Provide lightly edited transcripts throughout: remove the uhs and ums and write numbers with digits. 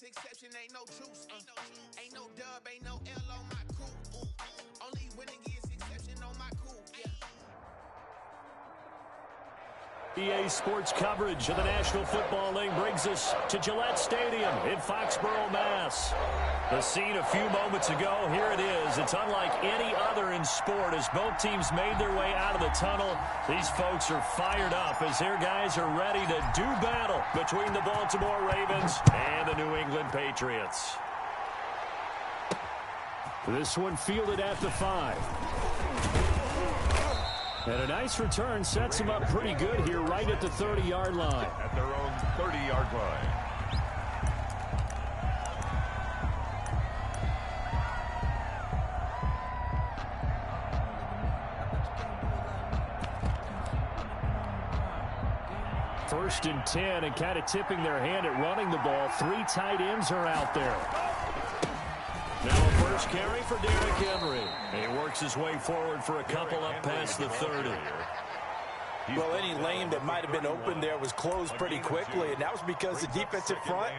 exception, ain't no truce. Ain't no dub, ain't no L on my cool. Only winning is exception on my cool. EA Sports coverage of the National Football League brings us to Gillette Stadium in Foxborough, Mass. The scene a few moments ago, here it is. It's unlike any other in sport as both teams made their way out of the tunnel. These folks are fired up as their guys are ready to do battle between the Baltimore Ravens and the New England Patriots. This one fielded at the 5. And a nice return sets them up pretty good here right at the 30-yard line. At their own 30-yard line. First and 10, and kind of tipping their hand at running the ball. 3 tight ends are out there. Now a first carry for Derrick Henry. He works his way forward for a couple up past the 30. Well, any lane that might have been open there was closed pretty quickly, and that was because the defensive front,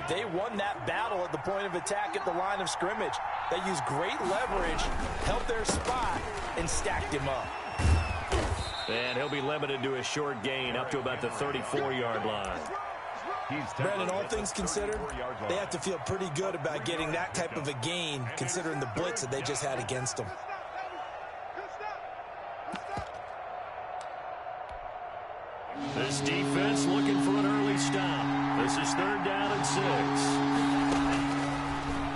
they won that battle at the point of attack at the line of scrimmage. They used great leverage, held their spot, and stacked him up. And he'll be limited to a short gain up to about the 34-yard line. Brandon, all things considered, they have to feel pretty good about getting that type of a gain, considering the blitz that they just had against them. This defense looking for an early stop. This is 3rd down and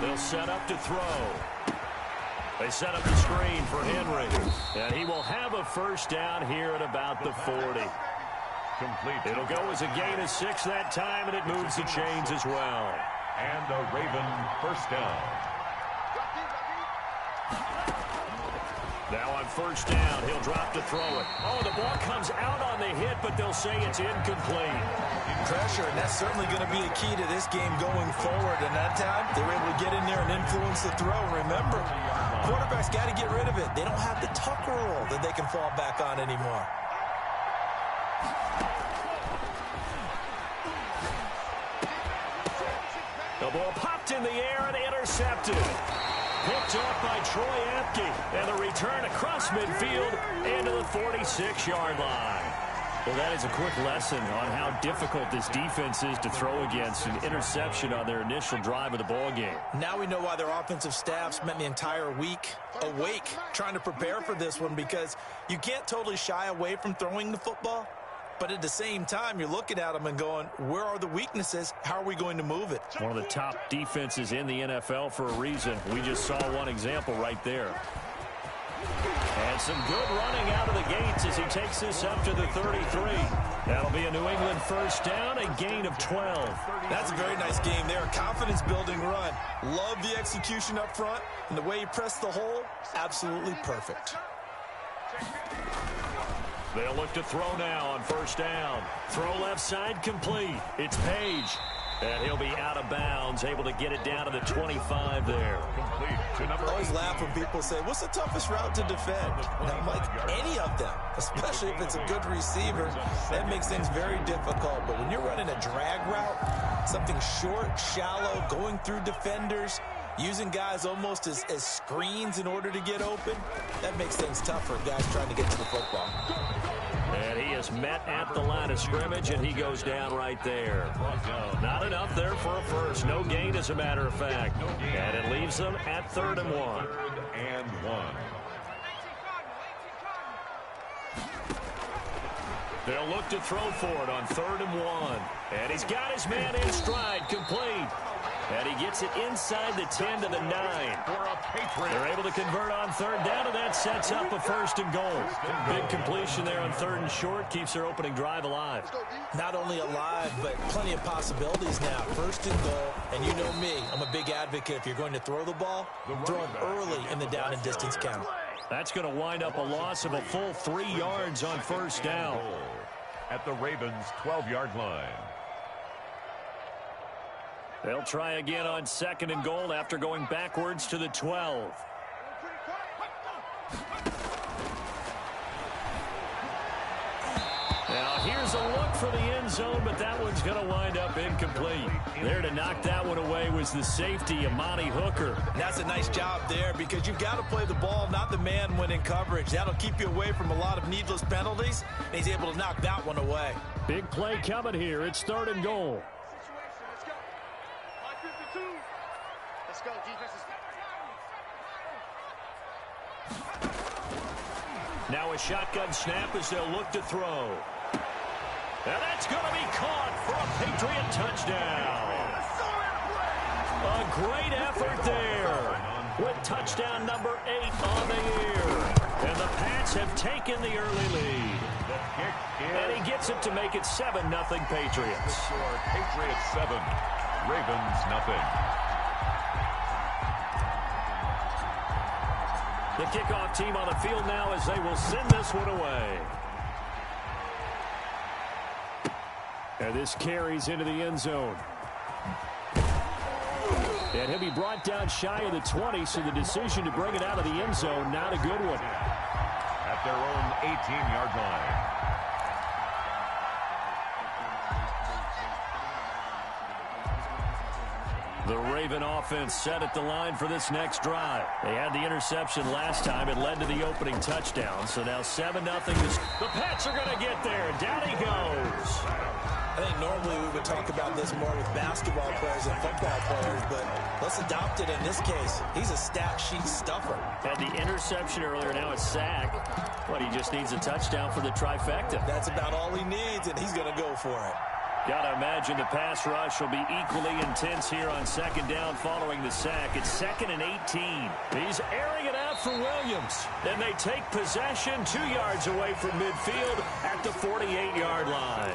6. They'll set up to throw. They set up the screen for Henry. And he will have a first down here at about the 40. Complete. It'll go as a gain of 6 that time, and it moves the chains as well. And a Raven first down. Now on first down, he'll drop to throw it. Oh, the ball comes out on the hit, but they'll say it's incomplete. Pressure, and that's certainly going to be a key to this game going forward. And that time, they were able to get in there and influence the throw. Remember, quarterbacks got to get rid of it. They don't have the Tucker rule that they can fall back on anymore. The ball popped in the air and intercepted. Picked up by Troy Apke. And the return across midfield into the 46-yard line. Well, that is a quick lesson on how difficult this defense is to throw against. An interception on their initial drive of the ball game. Now we know why their offensive staff spent the entire week awake trying to prepare for this one, because you can't totally shy away from throwing the football. But at the same time, you're looking at them and going, where are the weaknesses? How are we going to move it? One of the top defenses in the NFL for a reason. We just saw one example right there. And some good running out of the gates as he takes this up to the 33. That'll be a New England first down, a gain of 12. That's a very nice game there. Confidence-building run. Love the execution up front, and the way he pressed the hole, absolutely perfect. They'll look to throw now on first down. Throw left side complete. It's Page. And he'll be out of bounds, able to get it down to the 25 there. Complete to number 8. I always laugh when people say, what's the toughest route to defend? And I'm like, any of them, especially if it's a good receiver. That makes things very difficult. But when you're running a drag route, something short, shallow, going through defenders, using guys almost as screens in order to get open, that makes things tough for guys trying to get to the football. And he is met at the line of scrimmage, and he goes down right there. Not enough there for a first. No gain, as a matter of fact. And it leaves them at 3rd and 1. 3rd and 1. They'll look to throw for it on 3rd and 1. And he's got his man in stride, complete. And he gets it inside the 10 to the 9. They're able to convert on 3rd down, and that sets up a 1st and goal. Big completion there on 3rd and short keeps their opening drive alive. Not only alive, but plenty of possibilities now. 1st and goal, and you know me, I'm a big advocate. If you're going to throw the ball, throw it early in the down and distance count. That's going to wind up a loss of a full 3 yards on 1st down. At the Ravens' 12-yard line. They'll try again on 2nd and goal after going backwards to the 12. Now here's a look for the end zone, but that one's going to wind up incomplete. There to knock that one away was the safety, Amani Hooker. And that's a nice job there because you've got to play the ball, not the man when in coverage. That'll keep you away from a lot of needless penalties, and he's able to knock that one away. Big play coming here. It's 3rd and goal. Let's go, defense. Now a shotgun snap as they'll look to throw. And that's going to be caught for a Patriot touchdown. A great effort there with touchdown number 8 on the year. And the Pats have taken the early lead. And he gets it to make it 7-0 Patriots. Patriots 7, Ravens nothing. The kickoff team on the field now as they will send this one away. And this carries into the end zone. And he'll be brought down shy of the 20, so the decision to bring it out of the end zone, not a good one. At their own 18-yard line. The Raven offense set at the line for this next drive. They had the interception last time. It led to the opening touchdown. So now 7-0. The Pats are going to get there. Down he goes. I think normally we would talk about this more with basketball players and football players, but let's adopt it in this case. He's a stat sheet stuffer. Had the interception earlier, now a sack. But he just needs a touchdown for the trifecta. That's about all he needs, and he's going to go for it. Got to imagine the pass rush will be equally intense here on 2nd down following the sack. It's 2nd and 18. He's airing it out for Williams. Then they take possession 2 yards away from midfield at the 48-yard line.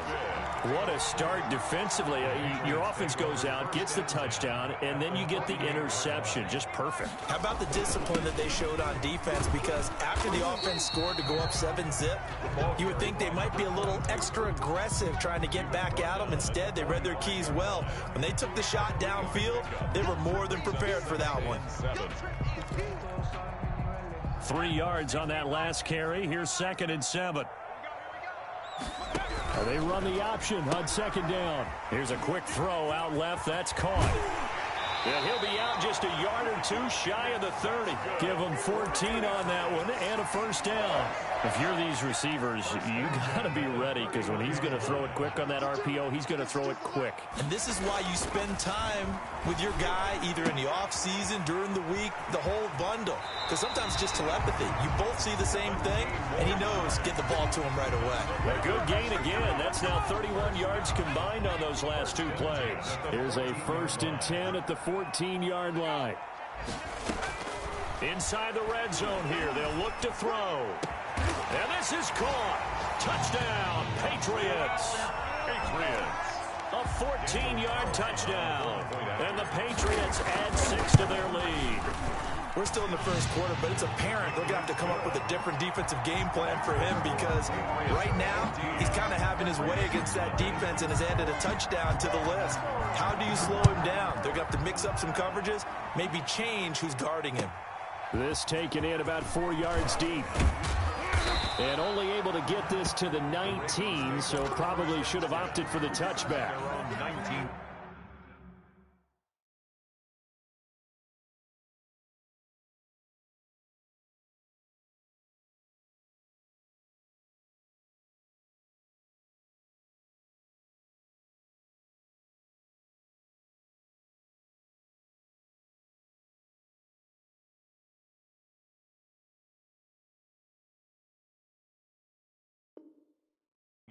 What a start defensively. Your offense goes out, gets the touchdown, and then you get the interception. Just perfect. How about the discipline that they showed on defense? Because after the offense scored to go up 7-zip, you would think they might be a little extra aggressive trying to get back at them. Instead, they read their keys well. When they took the shot downfield, they were more than prepared for that one. 3 yards on that last carry. Here's 2nd and 7. They run the option on 2nd down. Here's a quick throw out left. That's caught. And he'll be out just a yard or 2 shy of the 30. Give him 14 on that one and a 1st down. If you're these receivers, you got to be ready because when he's going to throw it quick on that RPO, he's going to throw it quick. And this is why you spend time with your guy either in the offseason, during the week, the whole bundle. Because sometimes it's just telepathy. You both see the same thing, and he knows get the ball to him right away. A good gain again. That's now 31 yards combined on those last 2 plays. Here's a 1st and 10 at the 14-yard line. Inside the red zone here. They'll look to throw. And this is caught. Touchdown, Patriots. A 14-yard touchdown. And the Patriots add 6 to their lead. We're still in the first quarter, but it's apparent they're going to have to come up with a different defensive game plan for him because right now he's kind of having his way against that defense and has added a touchdown to the list. How do you slow him down? They're going to have to mix up some coverages, maybe change who's guarding him. This taken in about 4 yards deep. And only able to get this to the 19, so probably should have opted for the touchback. 19.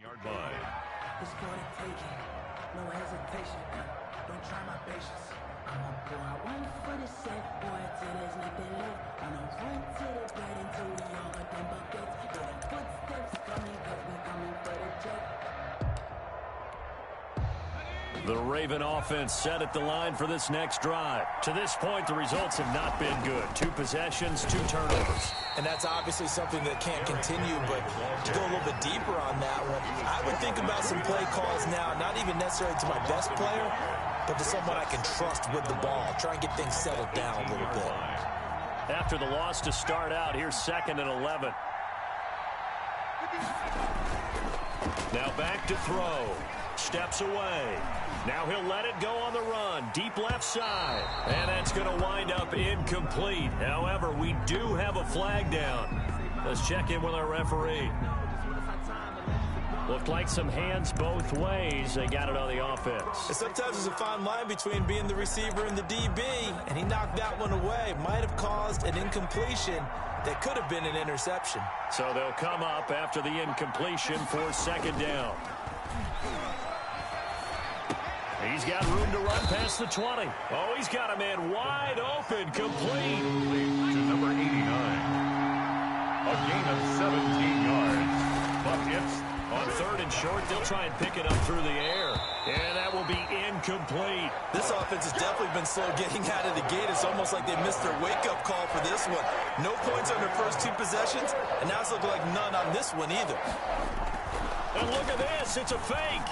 Yard line. It's gonna take it. No hesitation. Don't try my patience. I'ma pour out one for the set, boy, till there's nothing left. I'ma run to the bed until we all got them buckets. Yeah, the footsteps coming, cause we coming for the jet. The Raven offense set at the line for this next drive. To this point, the results have not been good. 2 possessions, 2 turnovers. And that's obviously something that can't continue, but to go a little bit deeper on that one, I would think about some play calls now, not even necessarily to my best player, but to someone I can trust with the ball. Try and get things settled down a little bit. After the loss to start out, here's 2nd and 11. Now back to throw. Steps away. Now he'll let it go on the run. Deep left side. And that's going to wind up incomplete. However, we do have a flag down. Let's check in with our referee. Looked like some hands both ways. They got it on the offense. Sometimes there's a fine line between being the receiver and the DB, and he knocked that one away. Might have caused an incompletion that could have been an interception. So they'll come up after the incompletion for second down. He's got room to run past the 20. Oh, he's got a man wide open, complete. To number 89. A gain of 17 yards. But it's on third and short, they'll try and pick it up through the air. And that will be incomplete. This offense has definitely been slow getting out of the gate. It's almost like they missed their wake-up call for this one. No points on their first 2 possessions, and now it's looking like none on this one either. And look at this. It's a fake.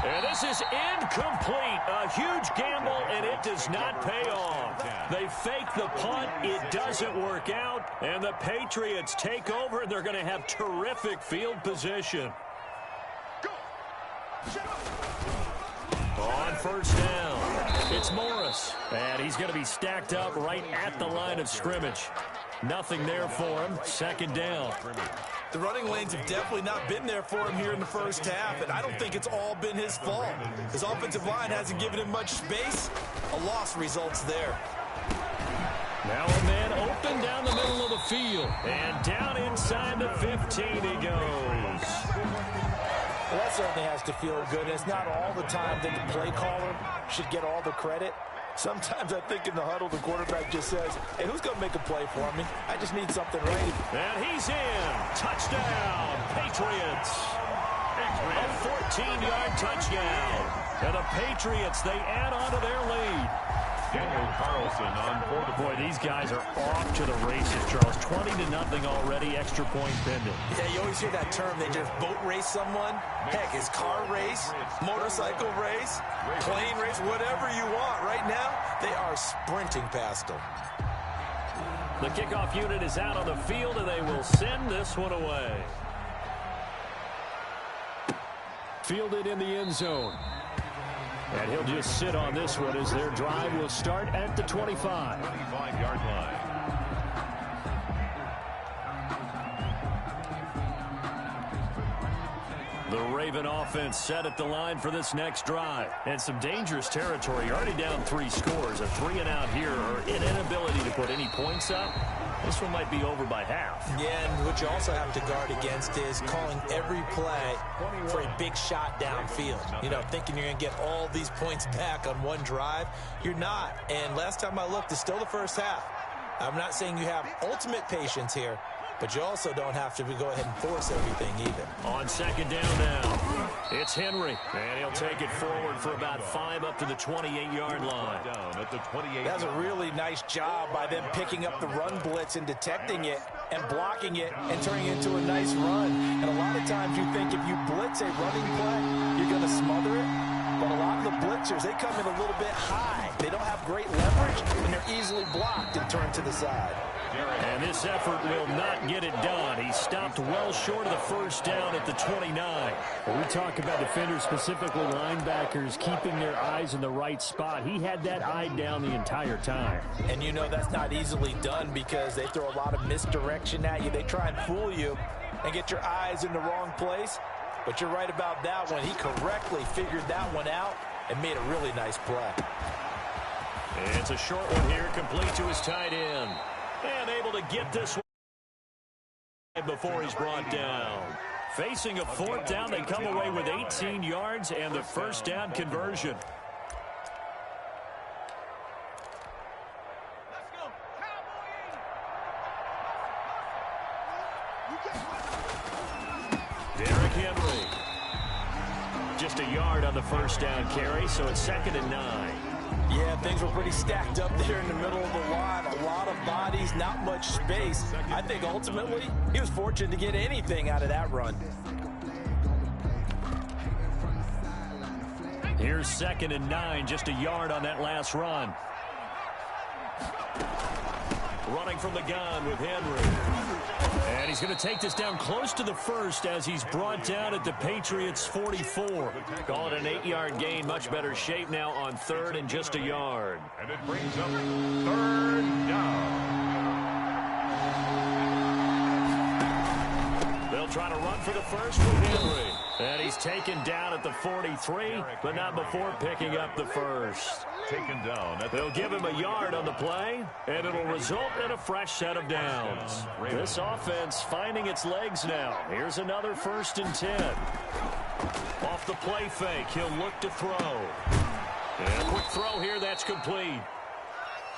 And this is incomplete. A huge gamble, and it does not pay off. They fake the punt. It doesn't work out. And the Patriots take over, and they're going to have terrific field position. On first down, it's Morris. And he's going to be stacked up right at the line of scrimmage. Nothing there for him. Second down. The running lanes have definitely not been there for him here in the first half, and I don't think it's all been his fault. His offensive line hasn't given him much space. A loss results there. Now a man open down the middle of the field, and down inside the 15 he goes. Well, that certainly has to feel good. And it's not all the time that the play caller should get all the credit. Sometimes I think in the huddle, the quarterback just says, hey, who's going to make a play for me? I just need something right. And he's in. Touchdown, Patriots. A 14-yard touchdown. And the Patriots, they add on to their lead. Daniel Carlson on for the Boy, these guys are off to the races, Charles. 20-0 already, extra point pending. Yeah, you always hear that term. They just boat race someone. Heck, it's car race, motorcycle race, plane race, whatever you want. Right now, they are sprinting past them. The kickoff unit is out on the field, and they will send this one away. Fielded in the end zone. And he'll just sit on this one as their drive will start at the 25. 25-yard line. The Raven offense set at the line for this next drive. And some dangerous territory. Already down 3 scores. A 3 and out here, or an inability to put any points up. This one might be over by half. Yeah, and what you also have to guard against is calling every play for a big shot downfield. You know, thinking you're going to get all these points back on one drive. You're not. And last time I looked, it's still the first half. I'm not saying you have ultimate patience here, but you also don't have to go ahead and force everything either. On second down now, it's Henry. And he'll take it forward for about 5 up to the 28-yard line. Down at the 28. That's a really nice job by them picking up the run blitz and detecting it and blocking it and turning it into a nice run. And a lot of times you think if you blitz a running play, you're going to smother it. But a lot of the blitzers, they come in a little bit high. They don't have great leverage, and they're easily blocked and turned to the side. And this effort will not get it done. He stopped well short of the first down at the 29. When we talk about defenders, specifically linebackers, keeping their eyes in the right spot, he had that eye down the entire time. And you know that's not easily done because they throw a lot of misdirection at you. They try and fool you and get your eyes in the wrong place. But you're right about that one. He correctly figured that one out and made a really nice play. It's a short one here, complete to his tight end. And able to get this one before he's brought down. Facing a 4th down, they come away with 18 yards and the first down conversion. Derrick Henry. Just a yard on the first down carry, so it's 2nd and 9. Yeah, things were pretty stacked up there in the middle of the line. A lot of bodies, not much space. I think ultimately he was fortunate to get anything out of that run. Here's 2nd and 9, just a yard on that last run. Running from the gun with Henry. And he's going to take this down close to the first as he's brought down at the Patriots' 44. Call it an 8-yard gain. Much better shape now on 3rd and just a yard. And it brings up 3rd down. They'll try to run for the first with Henry. And he's taken down at the 43, but not before picking up the first. Taken down. They'll give him a yard on the play, and it'll result in a fresh set of downs. This offense finding its legs now. Here's another 1st and 10. Off the play fake, he'll look to throw. And a quick throw here, that's complete.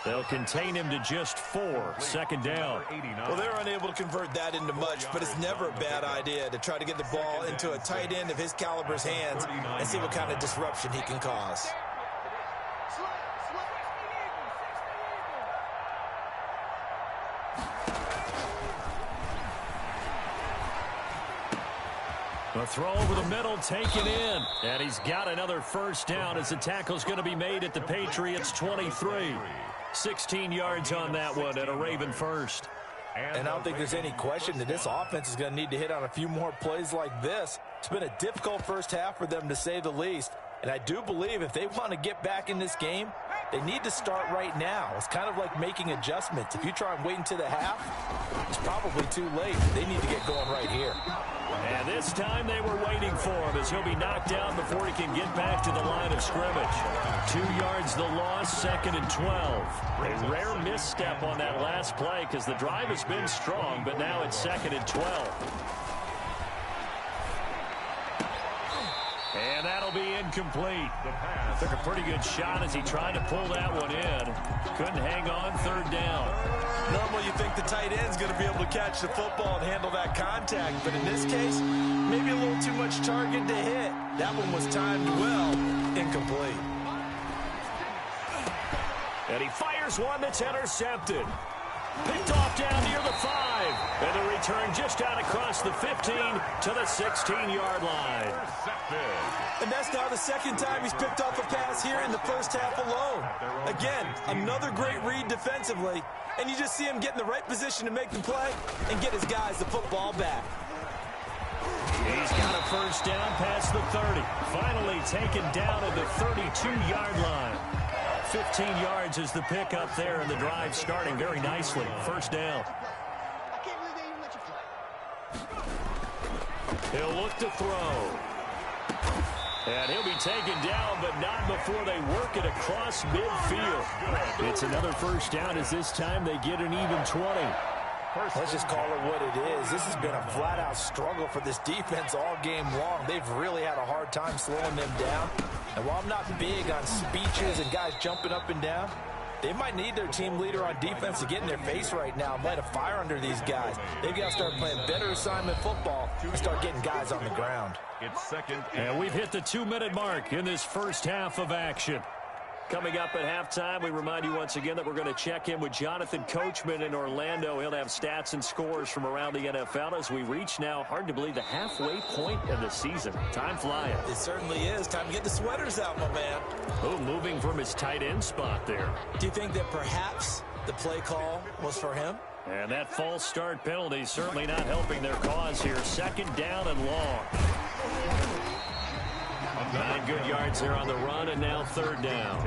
They'll contain him to just 4. 2nd down. Well, they're unable to convert that into much, but it's never a bad idea to try to get the ball into a tight end of his caliber's hands and see what kind of disruption he can cause. A throw over the middle, taken in. And he's got another 1st down as the tackle's going to be made at the Patriots' 23. 16 yards on that one and a Raven first. And I don't think there's any question that this offense is going to need to hit on a few more plays like this. It's been a difficult first half for them, to say the least. And I do believe if they want to get back in this game, they need to start right now. It's kind of like making adjustments. If you try and wait until the half, it's probably too late. They need to get going right here. And this time they were waiting for him as he'll be knocked down before he can get back to the line of scrimmage. 2 yards the loss, 2nd and 12. A rare misstep on that last play because the drive has been strong, but now it's 2nd and 12. And that'll be incomplete. Took a pretty good shot as he tried to pull that one in. Couldn't hang on, 3rd down. Normally you think the tight end's going to be able to catch the football and handle that contact, but in this case, maybe a little too much target to hit. That one was timed well, incomplete. And he fires one that's intercepted. Picked off down near the 5. And the return just out across the 15 to the 16-yard line. And that's now the 2nd time he's picked off a pass here in the first half alone. Again, another great read defensively. And you just see him get in the right position to make the play and get his guys the football back. He's got a 1st down past the 30. Finally taken down at the 32-yard line. 15 yards is the pickup there, and the drive starting very nicely. 1st down. He'll look to throw. And he'll be taken down, but not before they work it across midfield. It's another 1st down as this time they get an even 20. Let's just call it what it is. This has been a flat-out struggle for this defense all game long. They've really had a hard time slowing them down. And while I'm not big on speeches and guys jumping up and down, they might need their team leader on defense to get in their face right now and light a fire under these guys. They've got to start playing better assignment football and start getting guys on the ground. It's 2nd. And we've hit the 2-minute mark in this first half of action. Coming up at halftime, we remind you once again that we're going to check in with Jonathan Coachman in Orlando. He'll have stats and scores from around the NFL as we reach now, hard to believe, the halfway point of the season. Time flying. It certainly is. Time to get the sweaters out, my man. Oh, moving from his tight end spot there. Do you think that perhaps the play call was for him? And that false start penalty certainly not helping their cause here. 2nd down and long. 9 good yards there on the run, and now 3rd down.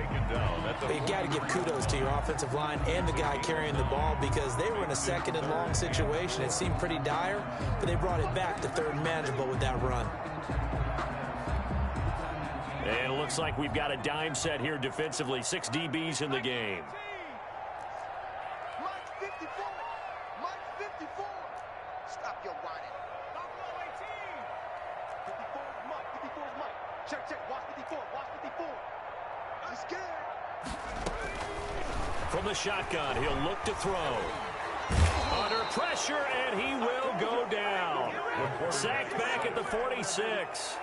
You got to give kudos to your offensive line and the guy carrying the ball because they were in a 2nd and long situation. It seemed pretty dire, but they brought it back to 3rd and manageable with that run. And it looks like we've got a dime set here defensively. 6 DBs in the game. Mike 54. Mike 54. Stop your whining. 54 is Mike. 54 is Mike. Check. Watch 54. Watch 54. He's scared. From the shotgun, he'll look to throw. Under pressure, and he will go down. Sacked back at the 46.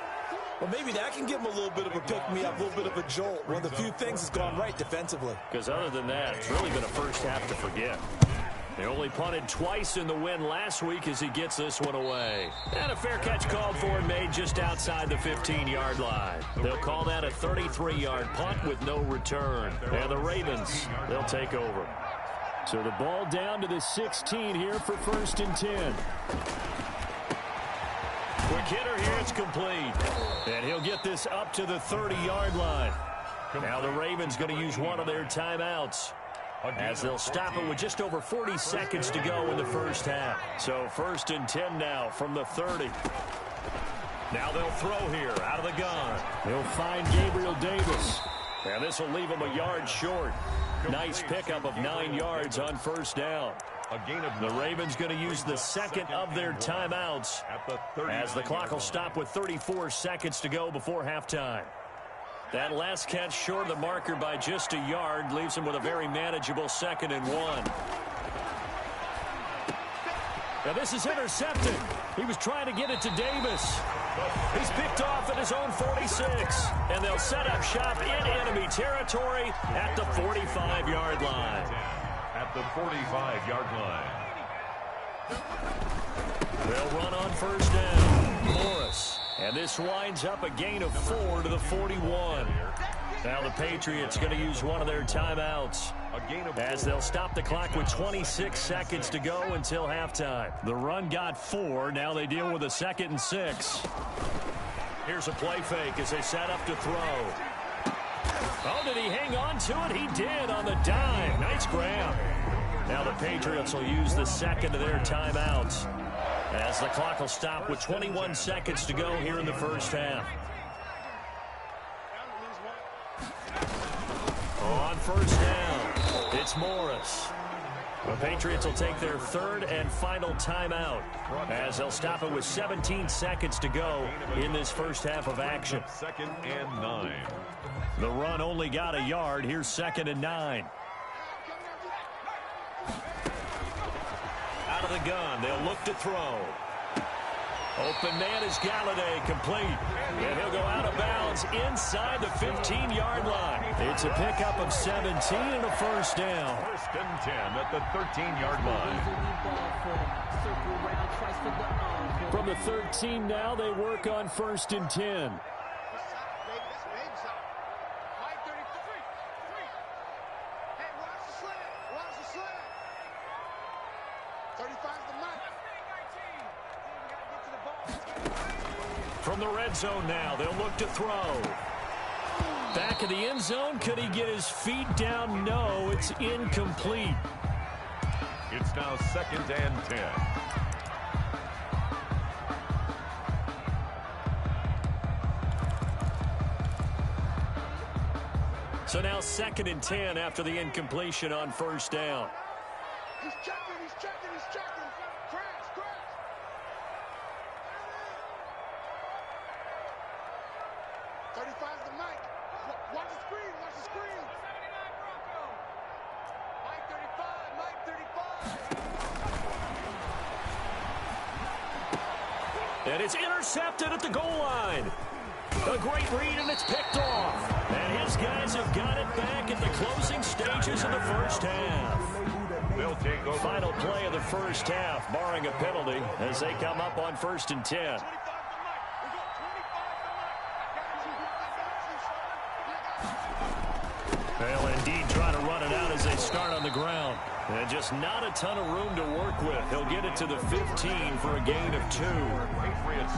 Well, maybe that can give him a little bit of a pick-me-up, a little bit of a jolt. One of the few things that's gone right defensively. Because other than that, it's really been a first half to forget. They only punted twice in the win last week as he gets this one away. And a fair catch called for and made just outside the 15-yard line. They'll call that a 33-yard punt with no return. And the Ravens, they'll take over. So the ball down to the 16 here for 1st and 10. Quick hitter here, it's complete. And he'll get this up to the 30-yard line. Now the Ravens going to use one of their timeouts, as they'll stop it with just over 40 seconds to go in the first half. So 1st and 10 now from the 30. Now they'll throw here out of the gun. They'll find Gabriel Davis. And this will leave him a yard short. Nice pickup of 9 yards on 1st down. The Ravens going to use the second of their timeouts, as the clock will stop with 34 seconds to go before halftime. That last catch short of the marker by just a yard leaves him with a very manageable 2nd and 1. Now this is intercepted. He was trying to get it to Davis. He's picked off at his own 46. And they'll set up shop in enemy territory at the 45-yard line. At the 45-yard line. They'll run on 1st down. Morris. And this winds up a gain of 4 to the 41. Now the Patriots going to use one of their timeouts, as they'll stop the clock with 26 seconds to go until halftime. The run got 4. Now they deal with a 2nd and 6. Here's a play fake as they set up to throw. Oh, did he hang on to it? He did on the dime. Nice grab. Now the Patriots will use the second of their timeouts, as the clock will stop with 21 seconds to go here in the first half. On 1st down, it's Morris. The Patriots will take their 3rd and final timeout, as they'll stop it with 17 seconds to go in this first half of action. 2nd and 9. The run only got a yard. Here's 2nd and 9. Out of the gun, they'll look to throw. Open man is Galladay, complete. And he'll go out of bounds inside the 15-yard line. It's a pickup of 17 and a 1st down. 1st and 10 at the 13-yard line. From the 13 now, they work on 1st and 10. From the red zone now, they'll look to throw. Back of the end zone, could he get his feet down? No, it's incomplete. It's now 2nd and 10. So now 2nd and 10 after the incompletion on 1st down. He's checking, he's checking, he's checking. Crash. 35's the mic. Watch the screen, watch the screen. 79 Bronco. Mike 35, Mike 35. And it's intercepted at the goal line. A great read, and it's picked off. And his guys have got it back at the closing stages of the first half. They'll take over. Final play of the first half, barring a penalty, as they come up on 1st and 10. They'll indeed try to run it out as they start on the ground. And just not a ton of room to work with. He'll get it to the 15 for a gain of 2.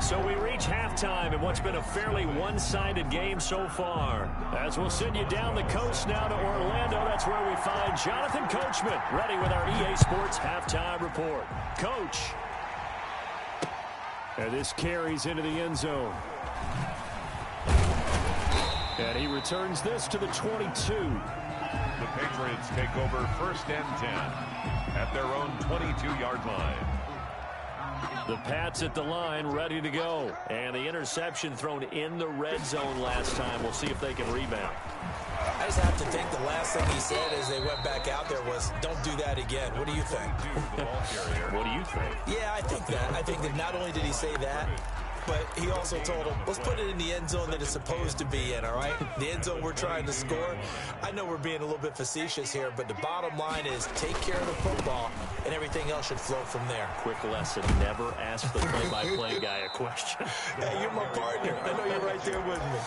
So we reach halftime in what's been a fairly one-sided game so far. As we'll send you down the coast now to Orlando, that's where we find Jonathan Coachman, ready with our EA Sports Halftime Report. Coach. And this carries into the end zone. And he returns this to the 22. The Patriots take over 1st and 10 at their own 22-yard line. The Pats at the line, ready to go. And the interception thrown in the red zone last time. We'll see if they can rebound. I just have to think the last thing he said as they went back out there was, don't do that again. What do you think? What do you think? Yeah, I think that. I think that not only did he say that, but he also told him, let's put it in the end zone that it's supposed to be in, all right? The end zone we're trying to score. I know we're being a little bit facetious here, but the bottom line is take care of the football, and everything else should flow from there. Quick lesson, never ask the play-by-play guy a question. Hey, you're my partner. I know you're right there with me.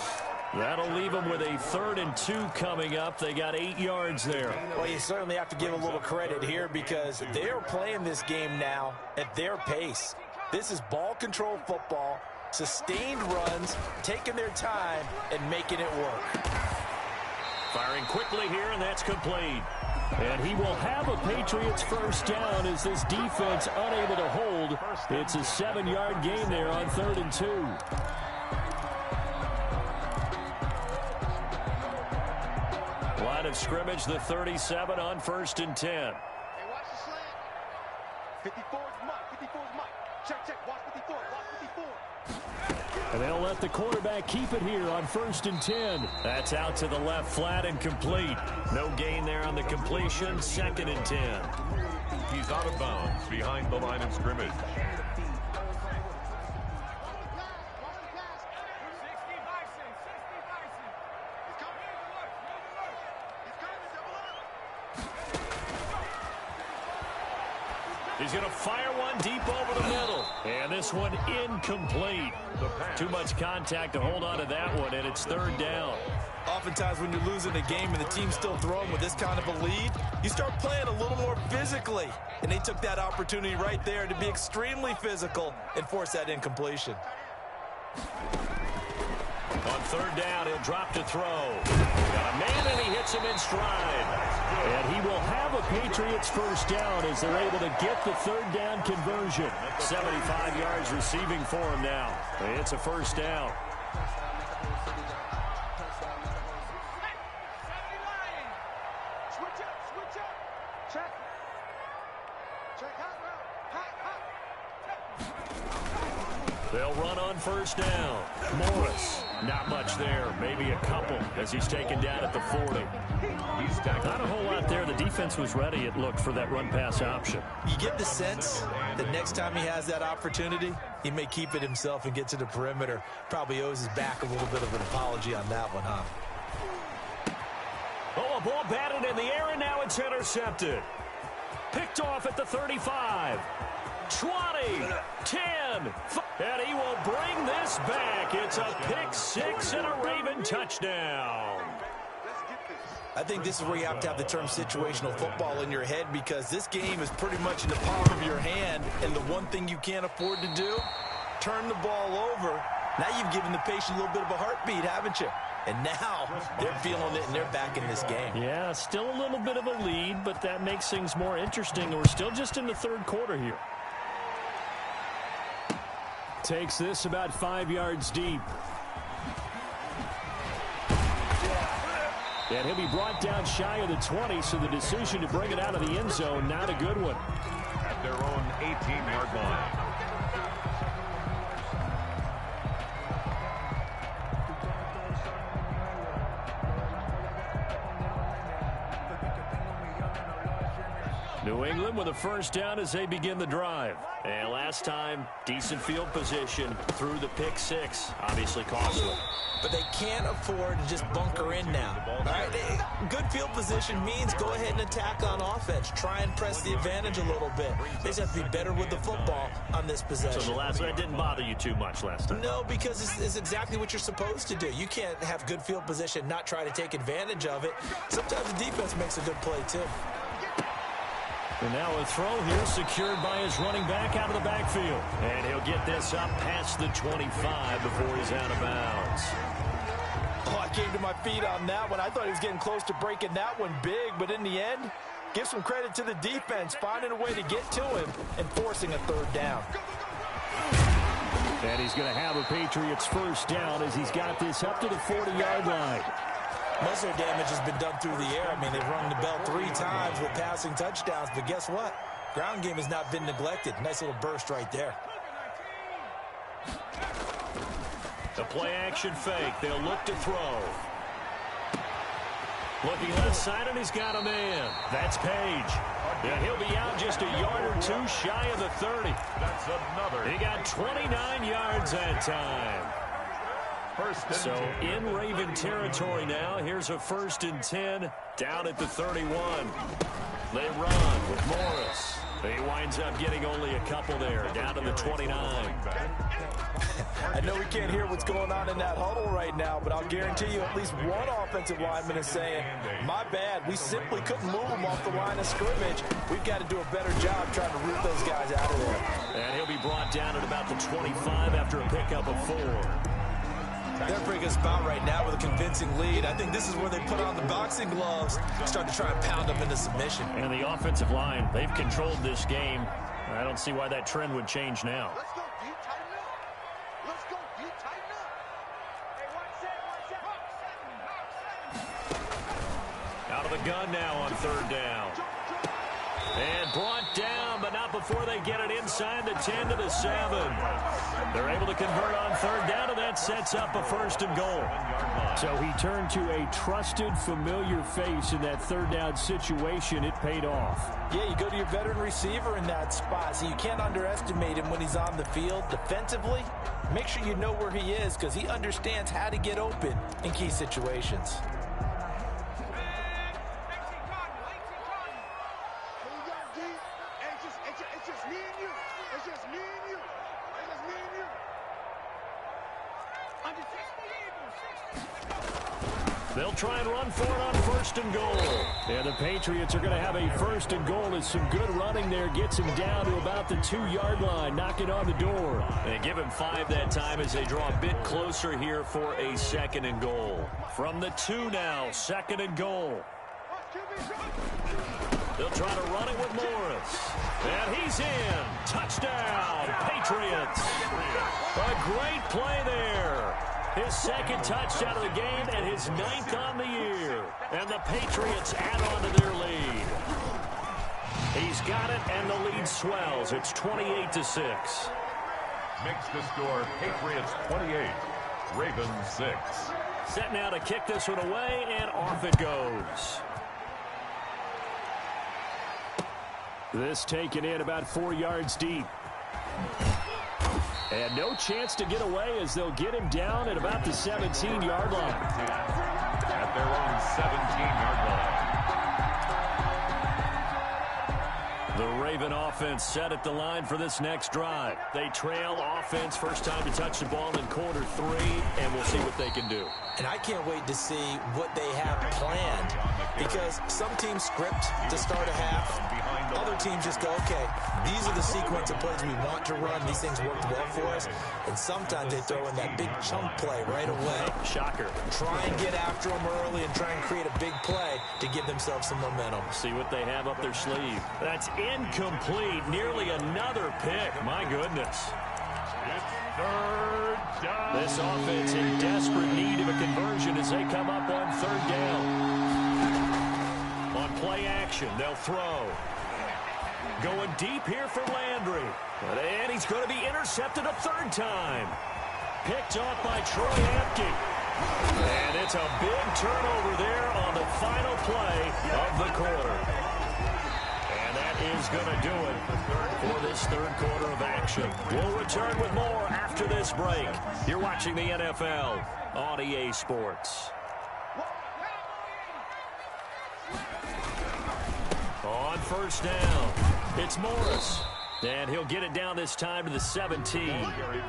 That'll leave them with a 3rd and 2 coming up. They got 8 yards there. Well, you certainly have to give a little credit here because they are playing this game now at their pace. This is ball control football, sustained runs, taking their time, and making it work. Firing quickly here, and that's complete. And he will have a Patriots first down as this defense unable to hold. It's a 7-yard gain there on 3rd and 2. Line of scrimmage, the 37 on 1st and 10. Hey, watch the slant. 54's Mike. 54's Mike. Check, check. Watch 54. Watch 54. And they'll let the quarterback keep it here on 1st and 10. That's out to the left, flat and complete. No gain there on the completion. 2nd and 10. He's out of bounds behind the line of scrimmage. He's going to fire one deep over the middle. And this one incomplete. Too much contact to hold on to that one, and it's 3rd down. Oftentimes when you're losing a game and the team's still throwing with this kind of a lead, you start playing a little more physically. And they took that opportunity right there to be extremely physical and force that incompletion. On 3rd down, he'll drop to throw. Got a man, and he hits him in stride. And he will have a Patriots first down as they're able to get the 3rd down conversion. 75 yards receiving for him now. It's a first down. Switch up. Switch up. Check. Check hot route. Hot. They'll run on 1st down. Morris, not much there. Maybe a couple as he's taken down at the 40. Not a whole lot there. The defense was ready, it looked, for that run-pass option. You get the sense that next time he has that opportunity, he may keep it himself and get to the perimeter. Probably owes his back a little bit of an apology on that one, huh? Oh, a ball batted in the air, and now it's intercepted. Picked off at the 35. 20, 10, and he will bring this back. It's a pick-6 and a Raven touchdown. I think this is where you have to have the term situational football in your head because this game is pretty much in the palm of your hand, and the one thing you can't afford to do, turn the ball over. Now you've given the patient a little bit of a heartbeat, haven't you? And now they're feeling it, and they're back in this game. Yeah, still a little bit of a lead, but that makes things more interesting. We're still just in the 3rd quarter here. Takes this about 5 yards deep. And he'll be brought down shy of the 20, so the decision to bring it out of the end zone, not a good one. At their own 18-yard line. New England with a first down as they begin the drive. And last time, decent field position through the pick-6. Obviously costly. But they can't afford to just bunker in now. All right, good field position means go ahead and attack on offense. Try and press the advantage a little bit. They just have to be better with the football on this possession. So the last one didn't bother you too much last time? No, because it's exactly what you're supposed to do. You can't have good field position, not try to take advantage of it. Sometimes the defense makes a good play, too. And now a throw here secured by his running back out of the backfield. And he'll get this up past the 25 before he's out of bounds. Oh, I came to my feet on that one. I thought he was getting close to breaking that one big, but in the end, give some credit to the defense, finding a way to get to him and forcing a 3rd down. And he's going to have a Patriots first down as he's got this up to the 40-yard line. Most of their damage has been done through the air. I mean, they've rung the bell 3 times with passing touchdowns, but guess what? Ground game has not been neglected. Nice little burst right there. The play-action fake. They'll look to throw. Looking left side, and he's got a man. That's Page. And he'll be out just a yard or two shy of the 30. That's another. He got 29 yards that time. So in Raven territory now. Here's a 1st and 10 down at the 31. They run with Morris. He winds up getting only a couple there, down to the 29. I know we can't hear what's going on in that huddle right now, but I'll guarantee you at least one offensive lineman is saying, my bad, we simply couldn't move them off the line of scrimmage. We've got to do a better job trying to root those guys out of there. And he'll be brought down at about the 25 after a pickup of 4. They're bringing us about right now with a convincing lead. I think this is where they put on the boxing gloves, start to try and pound them into submission. And the offensive line, they've controlled this game. I don't see why that trend would change now. Let's go, D, tighten up. Let's go, D, tighten up. Hey, one set. Out of the gun now on 3rd down. And brought down, but not before they get it inside the 10 to the 7. They're able to convert on 3rd down, and that sets up a 1st and goal. So he turned to a trusted, familiar face in that 3rd down situation. It paid off. Yeah, you go to your veteran receiver in that spot, so you can't underestimate him when he's on the field. Defensively, make sure you know where he is because he understands how to get open in key situations. They'll try and run for it on 1st and goal. And the Patriots are going to have a 1st and goal as some good running there gets him down to about the 2-yard line, knocking on the door. They give him 5 that time as they draw a bit closer here for a 2nd and goal. From the 2 now, 2nd and goal. They'll try to run it with Morris. And he's in. Touchdown, Patriots. A great play there. His 2nd touchdown of the game and his 9th on the year. And the Patriots add on to their lead. He's got it, and the lead swells. It's 28-6. Makes the score Patriots 28, Ravens 6. Set now to kick this one away, and off it goes. This taken in about 4 yards deep. And no chance to get away as they'll get him down at about the 17-yard line. At their own 17-yard line. The Raven offense set at the line for this next drive. They trail offense, first time to touch the ball in quarter 3, and we'll see what they can do. And I can't wait to see what they have planned because some teams script to start a half. Other teams just go, okay, these are the sequence of plays we want to run. These things worked well for us. And sometimes they throw in that big chunk play right away. Shocker. Try and get after them early and try and create a big play to give themselves some momentum. See what they have up their sleeve. That's incomplete. Nearly another pick. My goodness. It's 3rd down. This offense in desperate need of a conversion as they come up on 3rd down. On play action, they'll throw. Going deep here for Landry. And he's going to be intercepted a 3rd time. Picked off by Troy Apke. And it's a big turnover there on the final play of the quarter. And that is going to do it for this 3rd quarter of action. We'll return with more after this break. You're watching the NFL on EA Sports. On 1st down, it's Morris. And he'll get it down this time to the 17.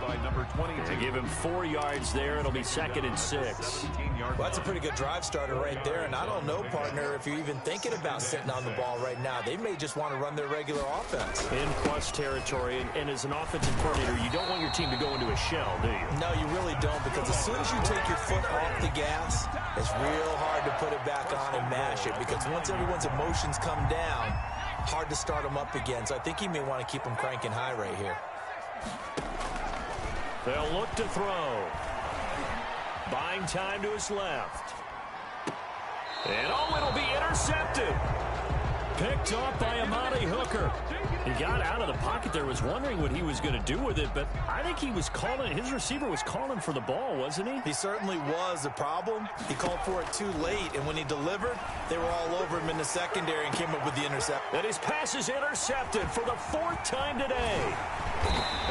By number 22. They give him 4 yards there. It'll be 2nd and 6. Well, that's a pretty good drive starter right there. And I don't know, partner, if you're even thinking about sitting on the ball right now. They may just want to run their regular offense. In plus territory. And as an offensive coordinator, you don't want your team to go into a shell, do you? No, you really don't, because as soon as you take your foot off the gas, it's real hard to put it back on and mash it. Because once everyone's emotions come down, hard to start them up again. So I think he may want to keep them cranking high right here. They'll look to throw. Buying time to his left. And it'll be intercepted. Picked off by Amani Hooker. He got out of the pocket there, was wondering what he was going to do with it, but I think he was calling, his receiver was calling for the ball, wasn't he? He certainly was. The problem, he called for it too late, and when he delivered, they were all over him in the secondary and came up with the interception. And his pass is intercepted for the 4th time today.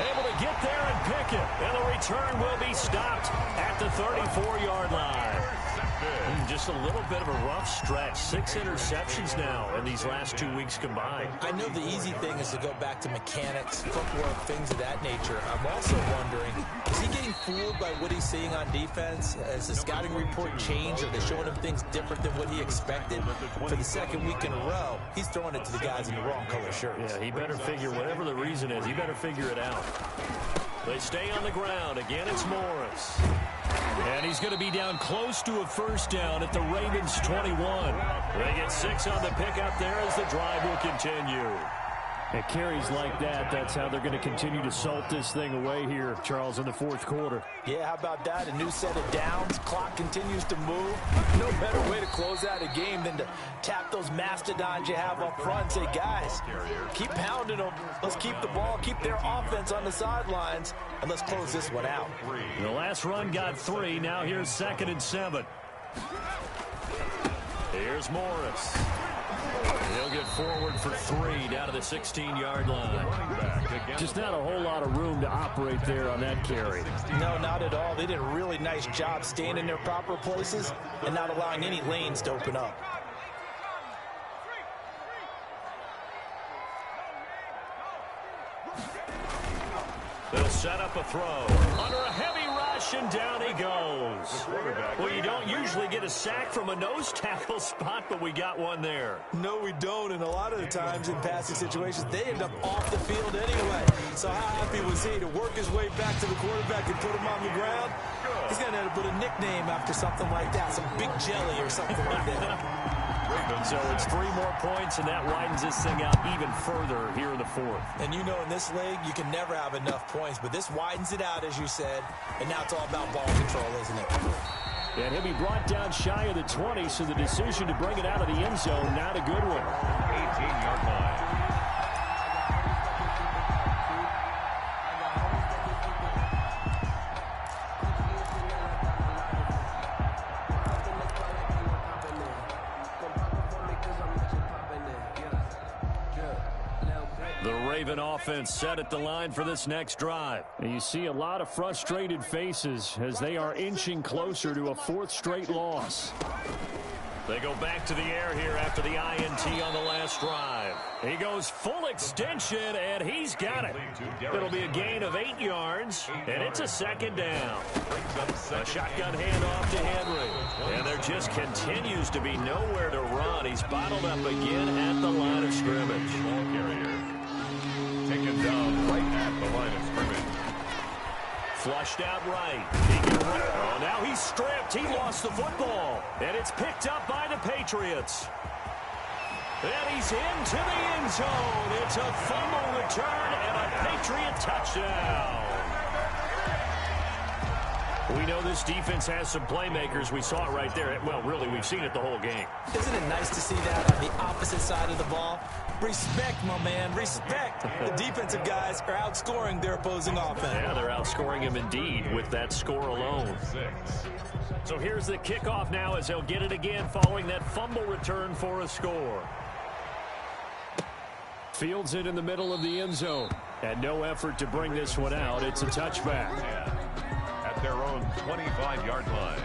Able to get there and pick it, and the return will be stopped at the 34-yard line. Just a little bit of a rough stretch. 6 interceptions now in these last 2 weeks combined. I know the easy thing is to go back to mechanics, footwork, things of that nature. I'm also wondering, is he getting fooled by what he's seeing on defense? Has the scouting report changed? Are they showing him things different than what he expected? For the second week in a row, he's throwing it to the guys in the wrong color shirts. Yeah, he better figure, whatever the reason is, he better figure it out. They stay on the ground. Again, it's Morris. And he's going to be down close to a first down at the Ravens 21. They get 6 on the pickup there as the drive will continue. At carries like that, that's how they're going to continue to salt this thing away here, Charles, in the fourth quarter. Yeah, how about that? A new set of downs. Clock continues to move. No better way to close out a game than to tap those mastodons you have up front and say, guys, keep pounding them. Let's keep the ball, keep their offense on the sidelines, and let's close this one out. The last run got 3. Now here's 2nd and 7. Here's Morris. He'll get forward for 3 down to the 16-yard line. Just not a whole lot of room to operate there on that carry. No, not at all. They did a really nice job staying in their proper places and not allowing any lanes to open up. They'll set up a throw. Under a heavy rush, and down he goes. Well, you don't usually get a sack from a nose tackle spot, but we got one there. No, we don't, and a lot of the times in passing situations, they end up off the field anyway. So how happy was he to work his way back to the quarterback and put him on the ground? He's going to have to put a nickname after something like that, some Big Jelly or something like that. So it's 3 more points, and that widens this thing out even further here in the fourth. And you know, in this league, you can never have enough points, but this widens it out, as you said, and now it's all about ball control, isn't it? And he'll be brought down shy of the 20, so the decision to bring it out of the end zone, not a good one. 18-yard line. Raven offense set at the line for this next drive. And you see a lot of frustrated faces as they are inching closer to a 4th straight loss. They go back to the air here after the INT on the last drive. He goes full extension, and he's got it. It'll be a gain of 8 yards, and it's a 2nd down. A shotgun handoff to Henry. And there just continues to be nowhere to run. He's bottled up again at the line of scrimmage. Ball carrier taken down right at the line of scrimmage. Flushed out right. Oh, now he's stripped. He lost the football. And it's picked up by the Patriots. And he's into the end zone. It's a fumble return and a Patriot touchdown. We know this defense has some playmakers. We saw it right there. Well, really, we've seen it the whole game. Isn't it nice to see that on the opposite side of the ball? Respect, my man, respect. The defensive guys are outscoring their opposing offense. Yeah, they're outscoring him indeed with that score alone. So here's the kickoff now as they'll get it again following that fumble return for a score. Fields it in the middle of the end zone. And no effort to bring this one out. It's a touchback. At their own 25-yard line.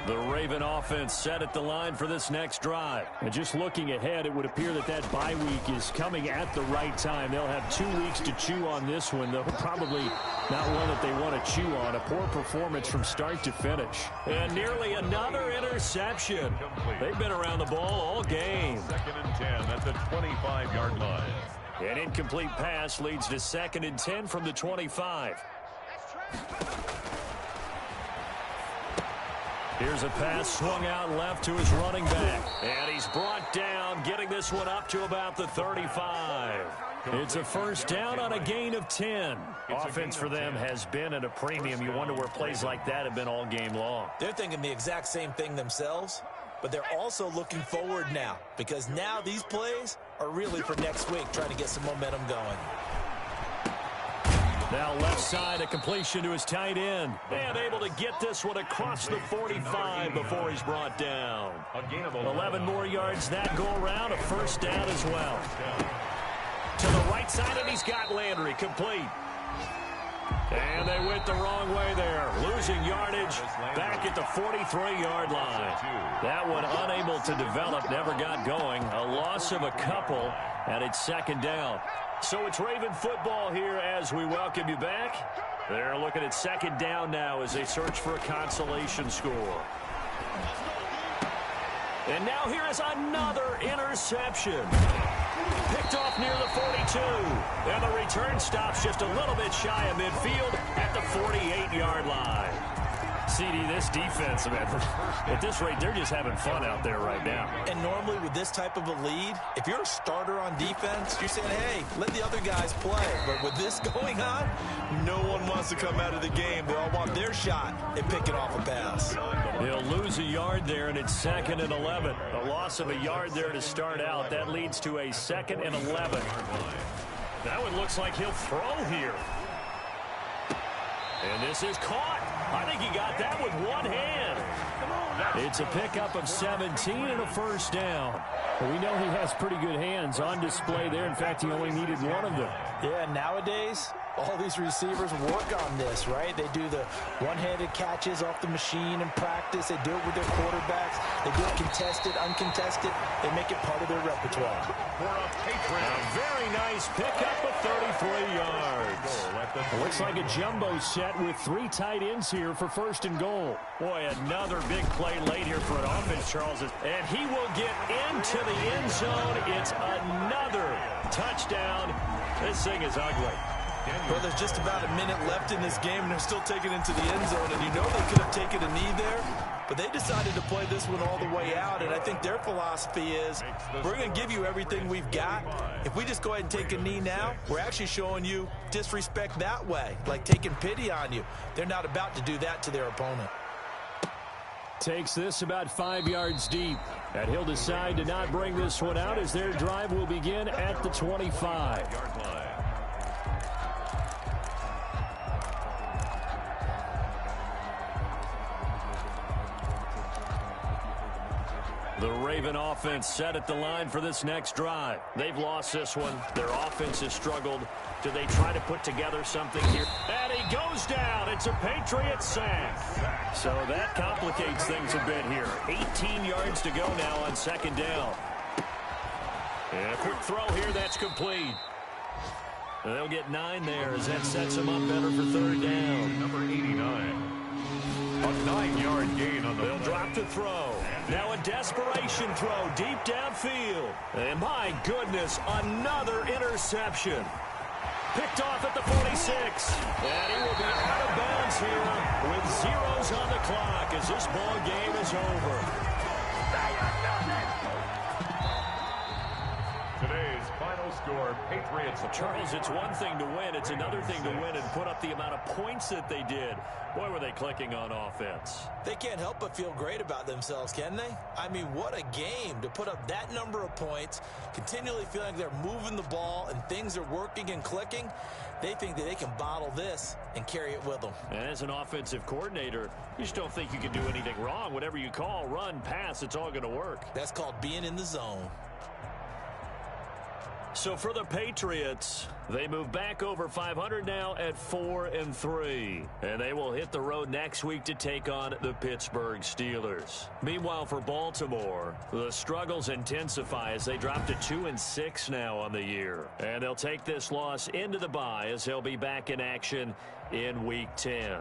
The Raven offense set at the line for this next drive. And just looking ahead, it would appear that that bye week is coming at the right time. They'll have 2 weeks to chew on this one, though probably not one that they want to chew on. A poor performance from start to finish. And nearly another interception. They've been around the ball all game. 2nd and 10 at the 25-yard line. An incomplete pass leads to 2nd and 10 from the 25. Here's a pass swung out left to his running back. And he's brought down, getting this one up to about the 35. It's a first down on a gain of 10. Offense for them has been at a premium. You wonder where plays like that have been all game long. They're thinking the exact same thing themselves, but they're also looking forward now because now these plays are really for next week, trying to get some momentum going. Now left side, a completion to his tight end. And able to get this one across the 45 before he's brought down. 11 more yards that go around, a first down as well. To the right side, and he's got Landry complete. And they win it the wrong way there. Losing yardage back at the 43-yard line. That one unable to develop, never got going. A loss of a couple, and it's second down. So it's Raven football here as we welcome you back. They're looking at second down now as they search for a consolation score. And now here is another interception. Picked off near the 42. And the return stops just a little bit shy of midfield at the 48-yard line. CD, this defense, man, at this rate, they're just having fun out there right now. And normally with this type of a lead, if you're a starter on defense, you're saying, hey, let the other guys play. But with this going on, no one wants to come out of the game. They all want their shot at picking off a pass. He'll lose a yard there, and it's 2nd and 11. A loss of a yard there to start out. That leads to a 2nd and 11. That one looks like he'll throw here. And this is caught. I think he got that with one hand. It's a pickup of 17 and a first down. Well, we know he has pretty good hands on display there. In fact, he only needed one of them. Yeah, nowadays, all these receivers work on this, right? They do the one-handed catches off the machine in practice. They do it with their quarterbacks. They do it contested, uncontested. They make it part of their repertoire. A very nice pickup of 33 yards. It looks like a jumbo set with 3 tight ends here for 1st and goal. Boy, another big play late here for an offense, Charles. And he will get into the end zone. It's another touchdown. This thing is ugly. Well, there's just about a minute left in this game, and they're still taking it into the end zone. And you know they could have taken a knee there, but they decided to play this one all the way out. And I think their philosophy is, we're going to give you everything we've got. If we just go ahead and take a knee now, we're actually showing you disrespect that way, like taking pity on you. They're not about to do that to their opponent. Takes this about 5 yards deep. And he'll decide to not bring this one out as their drive will begin at the 25. The Raven offense set at the line for this next drive. They've lost this one. Their offense has struggled. Do they try to put together something here? And he goes down. It's a Patriot sack. So that complicates things a bit here. 18 yards to go now on 2nd down. And a quick throw here. That's complete. They'll get 9 there as that sets them up better for 3rd down. Number 89. A 9-yard gain on the They'll drop to throw. Now a desperation throw deep downfield. And my goodness, another interception. Picked off at the 46. And he will be out of bounds here with zeros on the clock as this ball game is over. Today's final score, Patriots. Charles, it's one thing to win. It's another thing to win and put up the amount of points that they did. Boy, were they clicking on offense. They can't help but feel great about themselves, can they? I mean, what a game to put up that number of points, continually feeling like they're moving the ball and things are working and clicking. They think that they can bottle this and carry it with them. And as an offensive coordinator, you just don't think you can do anything wrong. Whatever you call, run, pass, it's all going to work. That's called being in the zone. So for the Patriots, they move back over 500 now at 4-3. And they will hit the road next week to take on the Pittsburgh Steelers. Meanwhile, for Baltimore, the struggles intensify as they drop to 2-6 now on the year. And they'll take this loss into the bye as they'll be back in action in Week 10.